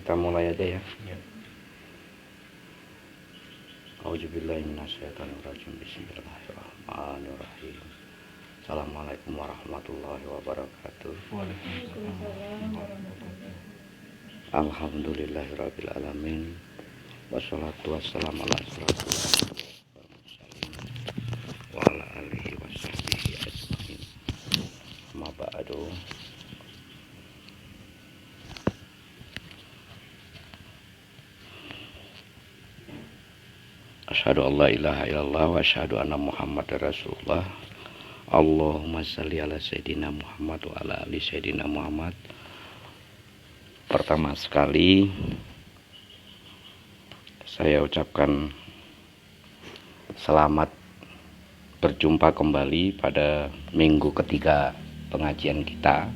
Kita mulai aja ya. Ya. Auzubillahi minasyaitonirrajim. Bismillahirrahmanirrahim. Assalamualaikum warahmatullahi wabarakatuh. Waalaikumsalam warahmatullahi Alhamdulillahirabbil alamin. Wassalatu wassalamu ala asyrofil wa ala alihi washabbihi ajmain. Amma ba'du. Asyhadu an la ilaha illallah wa asyhadu anna Muhammadar Rasulullah. Allahumma shalli ala sayyidina Muhammad wa ala ali sayyidina Muhammad. Pertama sekali saya ucapkan selamat berjumpa kembali pada minggu ketiga pengajian kita.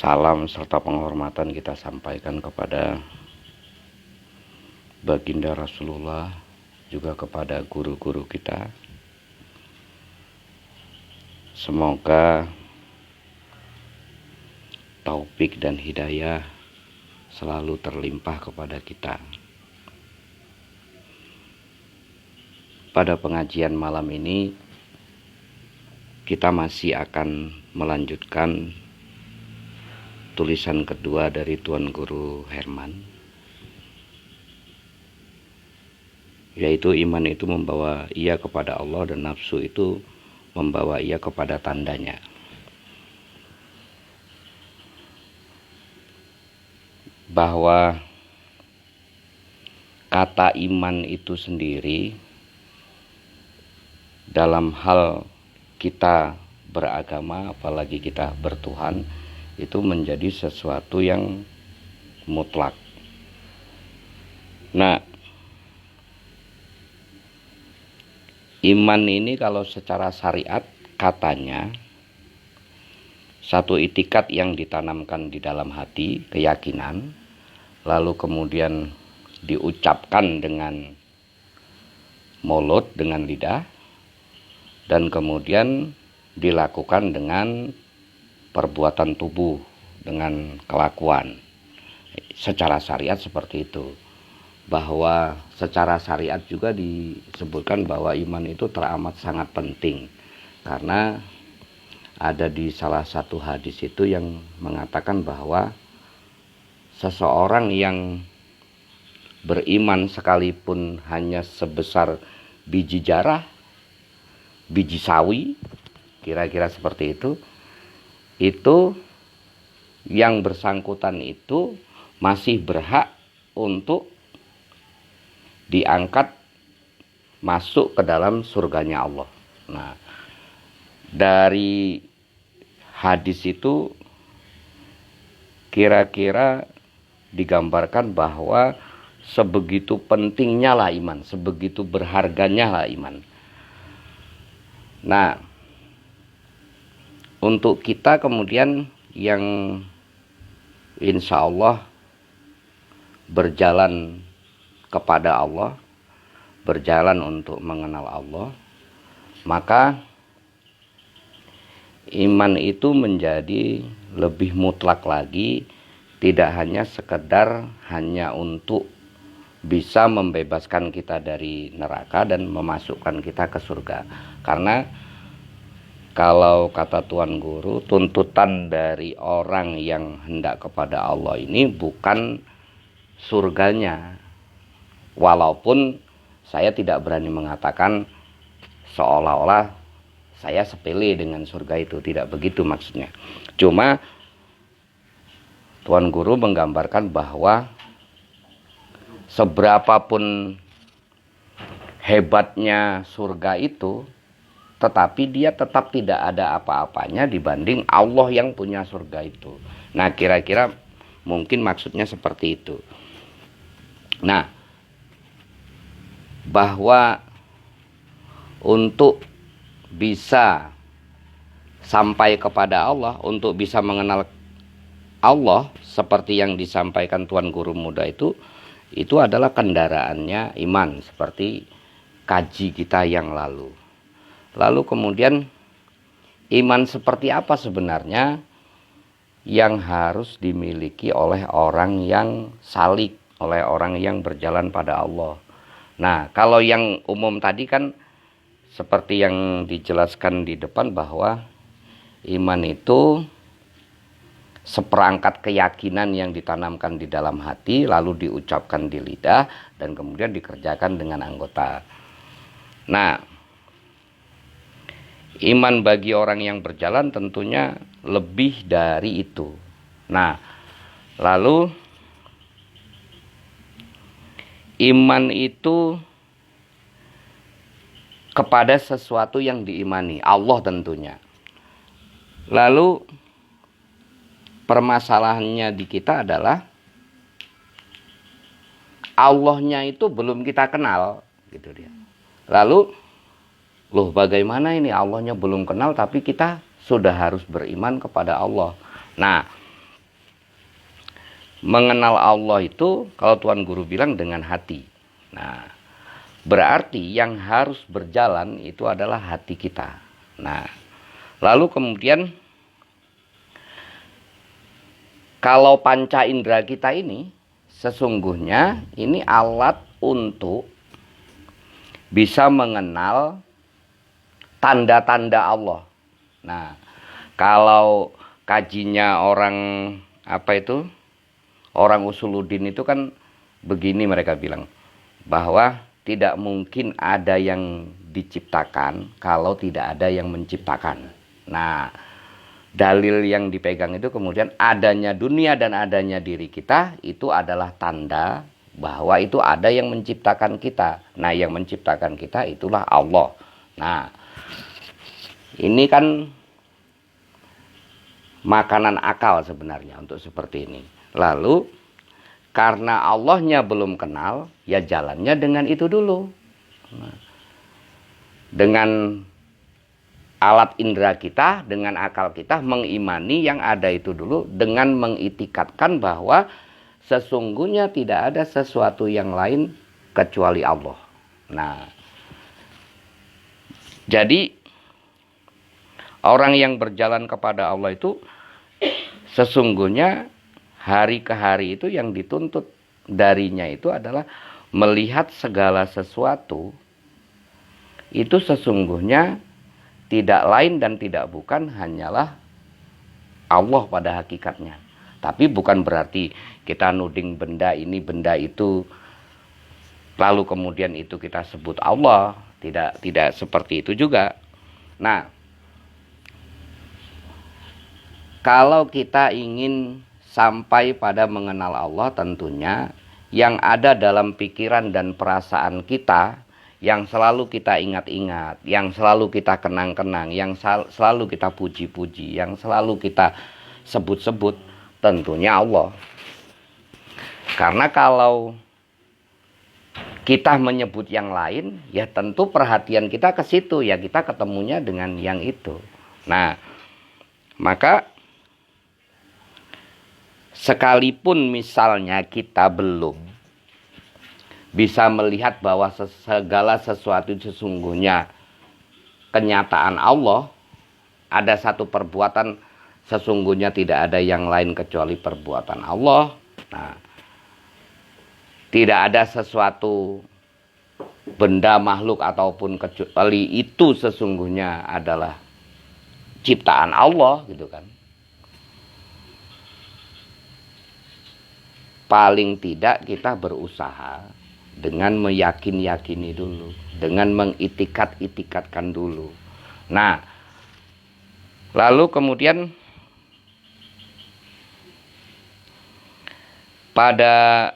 Salam serta penghormatan kita sampaikan kepada baginda Rasulullah, juga kepada guru-guru kita. Semoga taufik dan hidayah selalu terlimpah kepada kita. Pada pengajian malam ini kita masih akan melanjutkan tulisan kedua dari Tuan Guru Herman, yaitu iman itu membawa ia kepada Allah dan nafsu itu membawa ia kepada tandanya. Bahwa kata iman itu sendiri dalam hal kita beragama, apalagi kita bertuhan, itu menjadi sesuatu yang mutlak. Nah, iman ini kalau secara syariat katanya satu itikat yang ditanamkan di dalam hati, keyakinan, lalu kemudian diucapkan dengan mulut, dengan lidah, dan kemudian dilakukan dengan perbuatan tubuh, dengan kelakuan. Secara syariat seperti itu. Bahwa secara syariat juga disebutkan bahwa iman itu teramat sangat penting. Karena ada di salah satu hadis itu yang mengatakan bahwa seseorang yang beriman sekalipun hanya sebesar biji jarah, biji sawi, kira-kira seperti itu yang bersangkutan itu masih berhak untuk diangkat masuk ke dalam surganya Allah. Nah, dari hadis itu kira-kira digambarkan bahwa sebegitu pentingnya lah iman, sebegitu berharganya lah iman. Nah, untuk kita kemudian yang insya Allah berjalan kepada Allah, berjalan untuk mengenal Allah, maka iman itu menjadi lebih mutlak lagi, tidak hanya sekedar hanya untuk bisa membebaskan kita dari neraka dan memasukkan kita ke surga. Karena kalau kata Tuan Guru, tuntutan dari orang yang hendak kepada Allah ini bukan surganya. Walaupun saya tidak berani mengatakan seolah-olah saya sepele dengan surga itu. Tidak begitu maksudnya. Cuma Tuan Guru menggambarkan bahwa seberapapun hebatnya surga itu, tetapi dia tetap tidak ada apa-apanya dibanding Allah yang punya surga itu. Nah, kira-kira mungkin maksudnya seperti itu. Nah, bahwa untuk bisa sampai kepada Allah, untuk bisa mengenal Allah seperti yang disampaikan Tuan Guru Muda itu adalah kendaraannya iman, seperti kaji kita yang lalu. Lalu kemudian iman seperti apa sebenarnya yang harus dimiliki oleh orang yang salik, oleh orang yang berjalan pada Allah. Nah, kalau yang umum tadi kan seperti yang dijelaskan di depan bahwa iman itu seperangkat keyakinan yang ditanamkan di dalam hati, lalu diucapkan di lidah, dan kemudian dikerjakan dengan anggota. Nah, iman bagi orang yang berjalan tentunya lebih dari itu. Nah, lalu iman itu kepada sesuatu yang diimani, Allah tentunya. Lalu permasalahannya di kita adalah Allahnya itu belum kita kenal, gitu dia. Lalu, loh bagaimana ini Allahnya belum kenal tapi kita sudah harus beriman kepada Allah. Nah, mengenal Allah itu kalau Tuan Guru bilang dengan hati. Nah, berarti yang harus berjalan itu adalah hati kita. Nah, lalu kemudian kalau panca indera kita ini sesungguhnya ini alat untuk bisa mengenal tanda-tanda Allah. Nah, kalau kajinya orang orang usuluddin itu kan begini mereka bilang, bahwa tidak mungkin ada yang diciptakan kalau tidak ada yang menciptakan. Nah, dalil yang dipegang itu kemudian adanya dunia dan adanya diri kita itu adalah tanda bahwa itu ada yang menciptakan kita. Nah, yang menciptakan kita itulah Allah. Nah, ini kan makanan akal sebenarnya untuk seperti ini. Lalu karena Allahnya belum kenal, ya jalannya dengan itu dulu. Nah, dengan alat indera kita, dengan akal kita mengimani yang ada itu dulu, dengan mengitikadkan bahwa sesungguhnya tidak ada sesuatu yang lain kecuali Allah. Nah, jadi orang yang berjalan kepada Allah itu sesungguhnya hari ke hari itu yang dituntut darinya itu adalah melihat segala sesuatu itu sesungguhnya tidak lain dan tidak bukan hanyalah Allah pada hakikatnya. Tapi bukan berarti kita nuding benda ini, benda itu, lalu kemudian itu kita sebut Allah. Tidak seperti itu juga. Nah, kalau kita ingin sampai pada mengenal Allah, tentunya yang ada dalam pikiran dan perasaan kita, yang selalu kita ingat-ingat, yang selalu kita kenang-kenang, yang selalu kita puji-puji, yang selalu kita sebut-sebut, tentunya Allah. Karena kalau kita menyebut yang lain, ya tentu perhatian kita ke situ, ya kita ketemunya dengan yang itu. Nah, maka sekalipun misalnya kita belum bisa melihat bahwa segala sesuatu sesungguhnya kenyataan Allah, ada satu perbuatan sesungguhnya tidak ada yang lain kecuali perbuatan Allah. Nah, tidak ada sesuatu benda makhluk ataupun kecuali itu sesungguhnya adalah ciptaan Allah, gitu kan. Paling tidak kita berusaha dengan meyakin-yakini dulu, dengan mengitikat-itikatkan dulu. Nah, lalu kemudian pada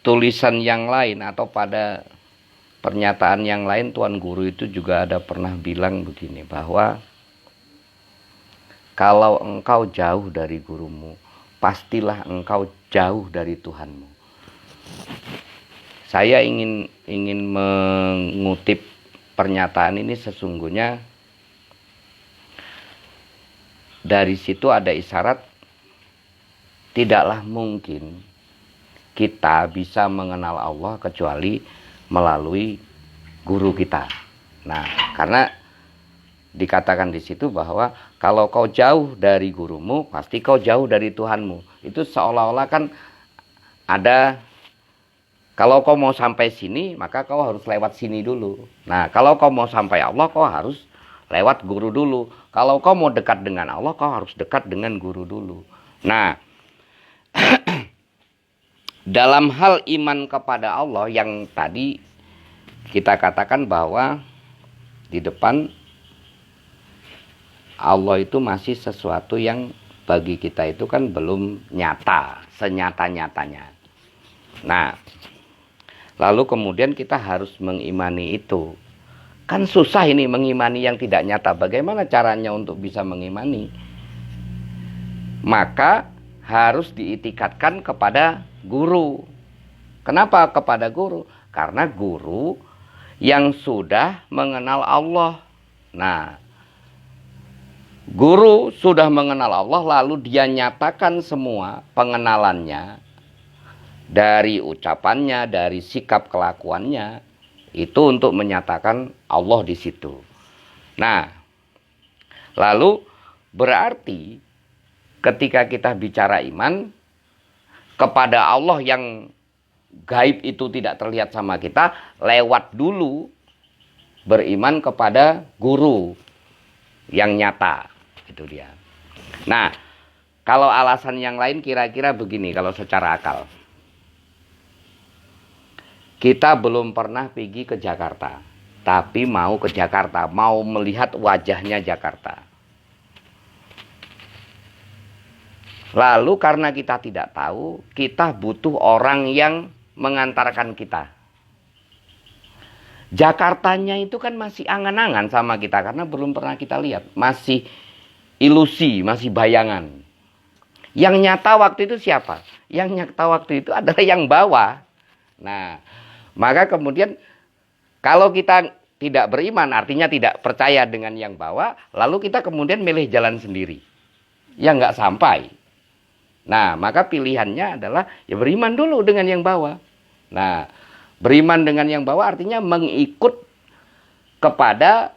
tulisan yang lain atau pada pernyataan yang lain, Tuan Guru itu juga ada pernah bilang begini, bahwa kalau engkau jauh dari gurumu, pastilah engkau jauh dari Tuhanmu. Saya ingin mengutip pernyataan ini, sesungguhnya dari situ ada isyarat tidaklah mungkin kita bisa mengenal Allah kecuali melalui guru kita. Nah, karena dikatakan di situ bahwa kalau kau jauh dari gurumu, pasti kau jauh dari Tuhanmu. Itu seolah-olah kan ada, kalau kau mau sampai sini, maka kau harus lewat sini dulu. Nah, kalau kau mau sampai Allah, kau harus lewat guru dulu. Kalau kau mau dekat dengan Allah, kau harus dekat dengan guru dulu. Nah, dalam hal iman kepada Allah yang tadi kita katakan bahwa di depan Allah itu masih sesuatu yang bagi kita itu kan belum nyata, senyata-nyatanya. Nah, lalu kemudian kita harus mengimani itu. Kan susah ini mengimani yang tidak nyata. Bagaimana caranya untuk bisa mengimani? Maka harus diitikadkan kepada guru. Kenapa kepada guru? Karena guru yang sudah mengenal Allah. Nah, guru sudah mengenal Allah, lalu dia nyatakan semua pengenalannya dari ucapannya, dari sikap kelakuannya, itu untuk menyatakan Allah di situ. Nah, lalu berarti ketika kita bicara iman kepada Allah yang gaib itu tidak terlihat sama kita, lewat dulu beriman kepada guru yang nyata. Itu dia. Nah, kalau alasan yang lain kira-kira begini kalau secara akal. Kita belum pernah pergi ke Jakarta, tapi mau ke Jakarta, mau melihat wajahnya Jakarta. Lalu karena kita tidak tahu, kita butuh orang yang mengantarkan kita. Jakartanya itu kan masih angan-angan sama kita karena belum pernah kita lihat, masih ilusi, masih bayangan. Yang nyata waktu itu siapa? Yang nyata waktu itu adalah yang bawa. Nah, maka kemudian kalau kita tidak beriman, artinya tidak percaya dengan yang bawa, lalu kita kemudian milih jalan sendiri. Yang nggak sampai. Nah, maka pilihannya adalah ya beriman dulu dengan yang bawa. Nah, beriman dengan yang bawa artinya mengikut kepada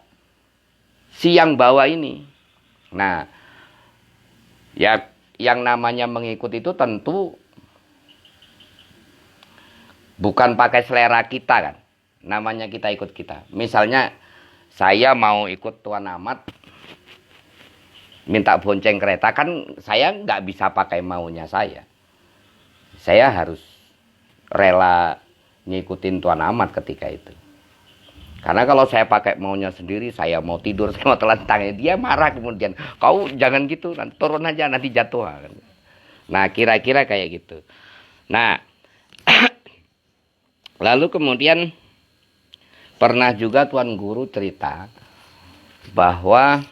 si yang bawa ini. Nah, ya yang namanya mengikut itu tentu bukan pakai selera kita kan. Namanya kita ikut kita. Misalnya saya mau ikut Tuan Ahmad minta bonceng kereta, kan saya nggak bisa pakai maunya saya. Saya harus rela ngikutin Tuan Ahmad ketika itu. Karena kalau saya pakai maunya sendiri, saya mau tidur, saya mau telentang, dia marah kemudian. Kau jangan gitu, nanti turun aja, nanti jatuh. Nah, kira-kira kayak gitu. Nah, lalu kemudian pernah juga Tuan Guru cerita bahwa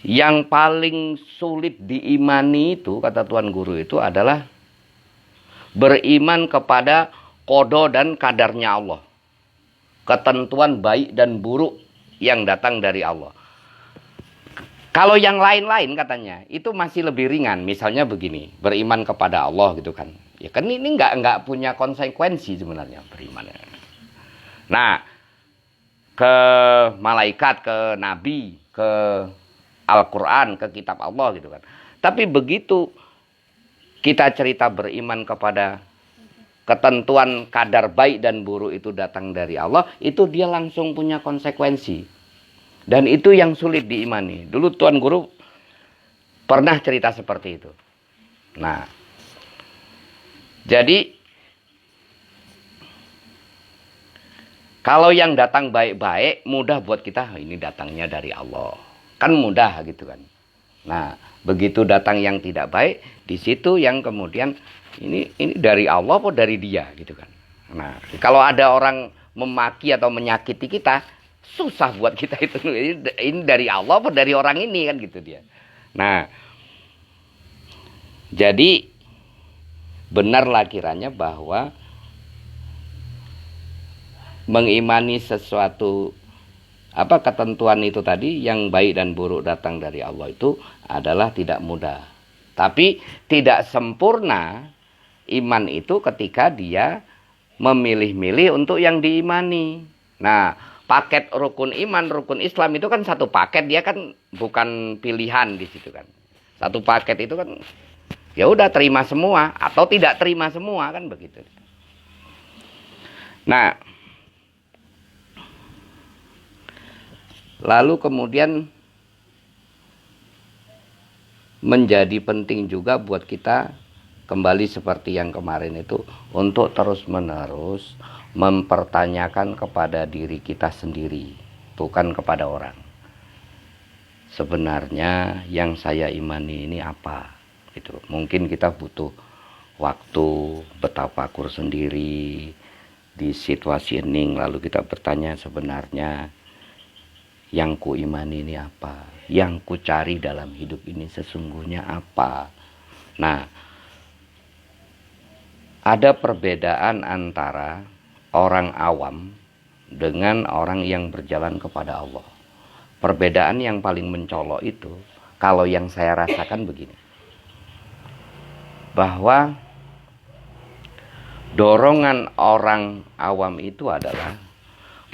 yang paling sulit diimani itu, kata Tuan Guru itu adalah beriman kepada qada dan kadarnya Allah. Ketentuan baik dan buruk yang datang dari Allah. Kalau yang lain-lain katanya, itu masih lebih ringan. Misalnya begini, beriman kepada Allah gitu kan. Ya kan ini nggak punya konsekuensi sebenarnya beriman. Nah, ke malaikat, ke nabi, ke Al-Quran, ke kitab Allah gitu kan. Tapi begitu kita cerita beriman kepada ketentuan kadar baik dan buruk itu datang dari Allah, itu dia langsung punya konsekuensi. Dan itu yang sulit diimani. Dulu Tuan Guru pernah cerita seperti itu. Nah, jadi kalau yang datang baik-baik, mudah buat kita, ini datangnya dari Allah. Kan mudah gitu kan. Nah, begitu datang yang tidak baik, di situ yang kemudian ini dari Allah atau dari dia gitu kan. Nah, kalau ada orang memaki atau menyakiti kita, susah buat kita itu. Ini dari Allah atau dari orang ini kan gitu dia. Nah, jadi benarlah kiranya bahwa mengimani sesuatu ketentuan itu tadi yang baik dan buruk datang dari Allah itu adalah tidak mudah. Tapi tidak sempurna iman itu ketika dia memilih-milih untuk yang diimani. Nah, paket rukun iman, rukun Islam itu kan satu paket, dia kan bukan pilihan di situ kan. Satu paket itu kan ya udah terima semua atau tidak terima semua kan begitu. Nah, lalu kemudian menjadi penting juga buat kita kembali seperti yang kemarin itu untuk terus-menerus mempertanyakan kepada diri kita sendiri, bukan kepada orang. Sebenarnya yang saya imani ini apa? Gitu. Mungkin kita butuh waktu bertafakur sendiri di situasi hening, lalu kita bertanya sebenarnya yang ku imani ini apa? Yang ku cari dalam hidup ini sesungguhnya apa? Nah, ada perbedaan antara orang awam dengan orang yang berjalan kepada Allah. Perbedaan yang paling mencolok itu, kalau yang saya rasakan begini. Bahwa dorongan orang awam itu adalah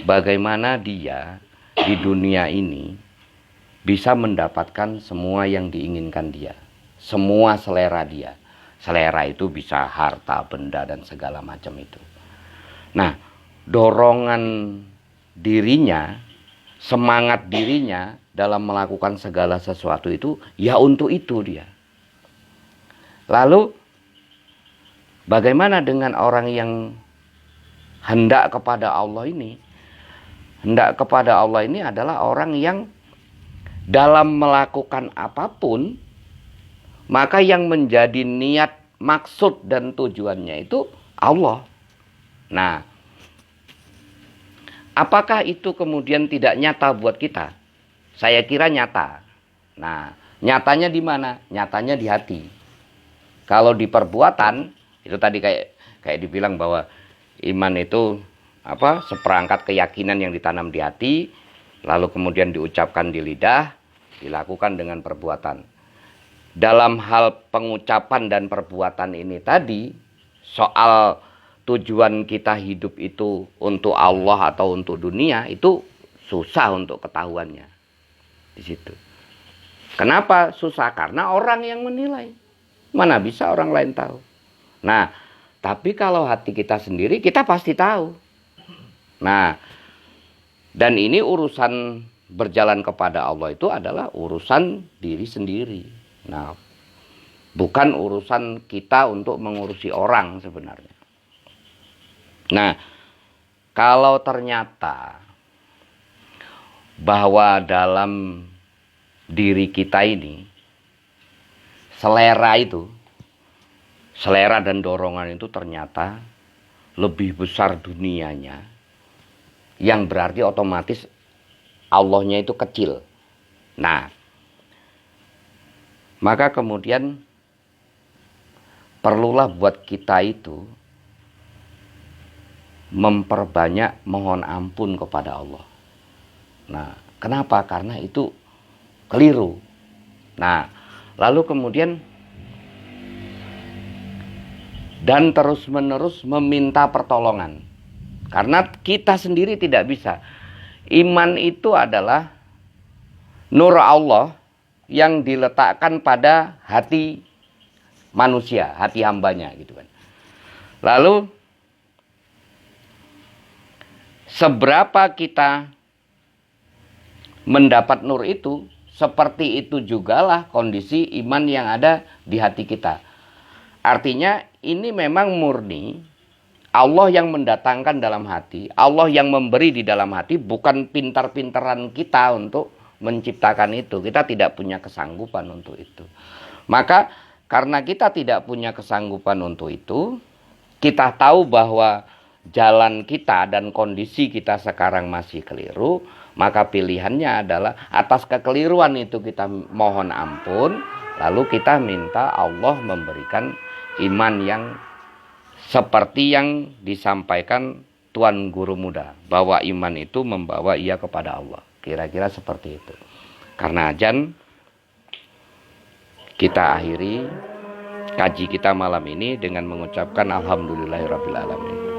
bagaimana dia di dunia ini bisa mendapatkan semua yang diinginkan dia. Semua selera dia. Selera itu bisa harta, benda, dan segala macam itu. Nah, dorongan dirinya, semangat dirinya dalam melakukan segala sesuatu itu, ya untuk itu dia. Lalu, bagaimana dengan orang yang hendak kepada Allah ini? Hendak kepada Allah ini adalah orang yang dalam melakukan apapun, maka yang menjadi niat, maksud, dan tujuannya itu Allah. Nah, apakah itu kemudian tidak nyata buat kita? Saya kira nyata. Nah, nyatanya di mana? Nyatanya di hati. Kalau di perbuatan, itu tadi kayak dibilang bahwa iman itu seperangkat keyakinan yang ditanam di hati, lalu kemudian diucapkan di lidah, dilakukan dengan perbuatan. Dalam hal pengucapan dan perbuatan ini tadi, soal tujuan kita hidup itu untuk Allah atau untuk dunia, itu susah untuk ketahuannya di situ. Kenapa susah? Karena orang yang menilai. Mana bisa orang lain tahu. Nah, tapi kalau hati kita sendiri, kita pasti tahu. Nah, dan ini urusan berjalan kepada Allah itu adalah urusan diri sendiri. Nah, bukan urusan kita untuk mengurusi orang sebenarnya. Nah, kalau ternyata bahwa dalam diri kita ini selera dan dorongan itu ternyata lebih besar dunianya, yang berarti otomatis Allahnya itu kecil. Nah, maka kemudian perlulah buat kita itu memperbanyak mohon ampun kepada Allah. Nah, kenapa? Karena itu keliru. Nah, lalu kemudian dan terus-menerus meminta pertolongan. Karena kita sendiri tidak bisa. Iman itu adalah nur Allah yang diletakkan pada hati manusia, hati hambanya gitu kan. Lalu seberapa kita mendapat nur itu, seperti itu jugalah kondisi iman yang ada di hati kita. Artinya ini memang murni Allah yang mendatangkan dalam hati, Allah yang memberi di dalam hati, bukan pintar-pintaran kita untuk menciptakan itu. Kita tidak punya kesanggupan untuk itu. Maka karena kita tidak punya kesanggupan untuk itu, kita tahu bahwa jalan kita dan kondisi kita sekarang masih keliru, maka pilihannya adalah atas kekeliruan itu kita mohon ampun, lalu kita minta Allah memberikan iman yang seperti yang disampaikan Tuan Guru Muda, bahwa iman itu membawa ia kepada Allah. Kira-kira seperti itu. Karena azan, kita akhiri kaji kita malam ini dengan mengucapkan alhamdulillahirabbil alamin.